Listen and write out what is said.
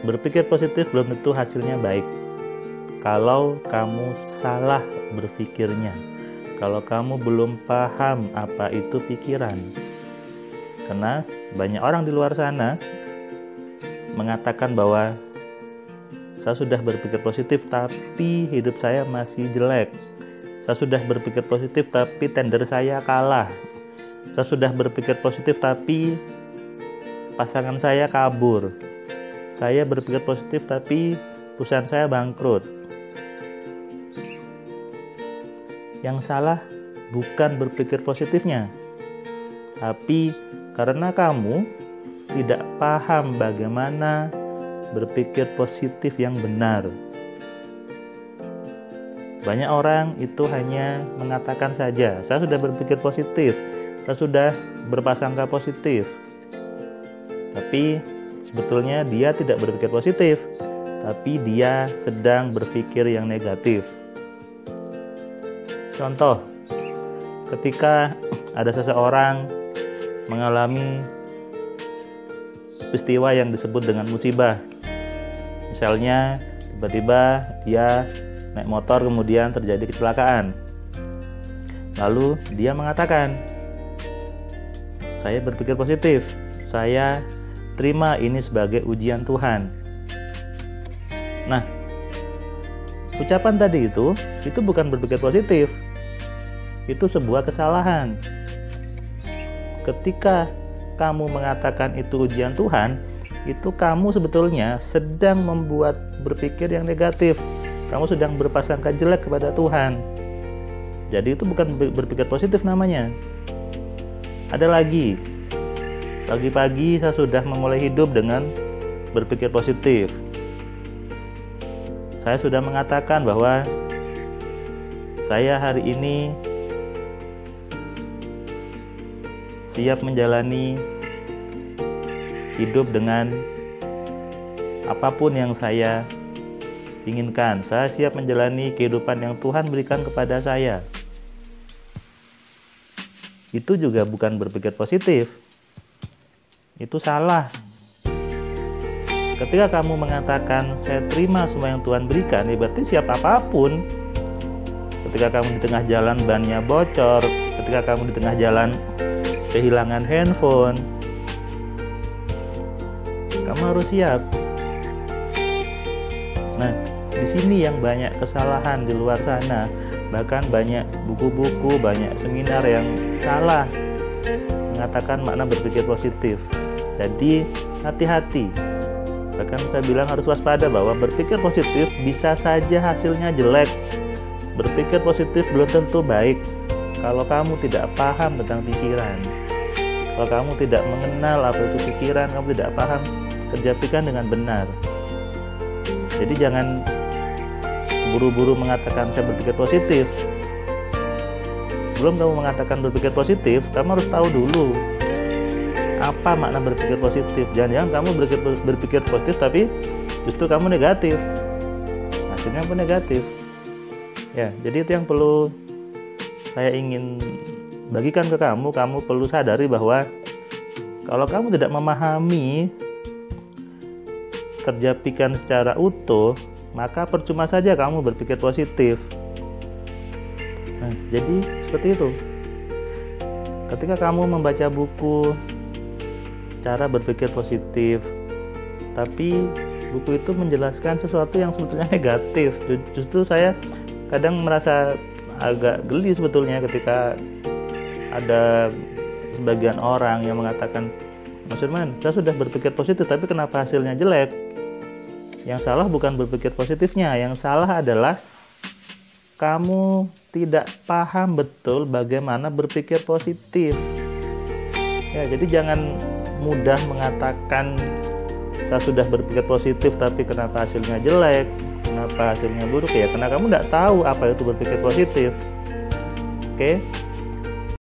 Berpikir positif belum tentu hasilnya baik. Kalau kamu salah berpikirnya, kalau kamu belum paham apa itu pikiran. Karena banyak orang di luar sana mengatakan bahwa saya sudah berpikir positif tapi hidup saya masih jelek. Saya sudah berpikir positif tapi tender saya kalah. Saya sudah berpikir positif tapi pasangan saya kabur. Saya berpikir positif tapi perusahaan saya bangkrut. Yang salah bukan berpikir positifnya, tapi karena kamu tidak paham bagaimana berpikir positif yang benar. Banyak orang itu hanya mengatakan saja, saya sudah berpikir positif, saya sudah berprasangka positif. Tapi sebetulnya dia tidak berpikir positif, tapi dia sedang berpikir yang negatif. Contoh, ketika ada seseorang mengalami peristiwa yang disebut dengan musibah. Misalnya, tiba-tiba dia naik motor kemudian terjadi kecelakaan. Lalu dia mengatakan, saya berpikir positif, saya terima ini sebagai ujian Tuhan. Nah, ucapan tadi itu bukan berpikir positif. Itu sebuah kesalahan. Ketika kamu mengatakan itu ujian Tuhan, itu kamu sebetulnya sedang membuat berpikir yang negatif. Kamu sedang berprasangka jelek kepada Tuhan. Jadi itu bukan berpikir positif namanya. Ada lagi. Pagi-pagi saya sudah memulai hidup dengan berpikir positif. Saya sudah mengatakan bahwa saya hari ini siap menjalani hidup dengan apapun yang saya inginkan. Saya siap menjalani kehidupan yang Tuhan berikan kepada saya. Itu juga bukan berpikir positif. Itu salah. Ketika kamu mengatakan saya terima semua yang Tuhan berikan, ya berarti siap apapun. Ketika kamu di tengah jalan bannya bocor, ketika kamu di tengah jalan kehilangan handphone, kamu harus siap. Nah, di sini yang banyak kesalahan di luar sana, bahkan banyak buku-buku, banyak seminar yang salah mengatakan makna berpikir positif. Jadi hati-hati. Bahkan saya bilang harus waspada bahwa berpikir positif bisa saja hasilnya jelek. Berpikir positif belum tentu baik kalau kamu tidak paham tentang pikiran. Kalau kamu tidak mengenal apa itu pikiran, kamu tidak paham kerja pikiran dengan benar. Jadi jangan buru-buru mengatakan saya berpikir positif. Sebelum kamu mengatakan berpikir positif, kamu harus tahu dulu apa makna berpikir positif. Jangan-jangan kamu berpikir positif tapi justru kamu negatif. Hasilnya pun negatif. Ya, jadi itu yang perlu saya ingin bagikan ke kamu. Kamu perlu sadari bahwa kalau kamu tidak memahami kerja pikiran secara utuh, maka percuma saja kamu berpikir positif. Nah, jadi seperti itu. Ketika kamu membaca buku cara berpikir positif, tapi buku itu menjelaskan sesuatu yang sebetulnya negatif, justru saya kadang merasa agak geli sebetulnya ketika ada sebagian orang yang mengatakan, Mas Firman, saya sudah berpikir positif tapi kenapa hasilnya jelek? Yang salah bukan berpikir positifnya, yang salah adalah kamu tidak paham betul bagaimana berpikir positif. Ya, jadi jangan mudah mengatakan saya sudah berpikir positif tapi kenapa hasilnya jelek, kenapa hasilnya buruk, ya karena kamu tidak tahu apa itu berpikir positif. Oke?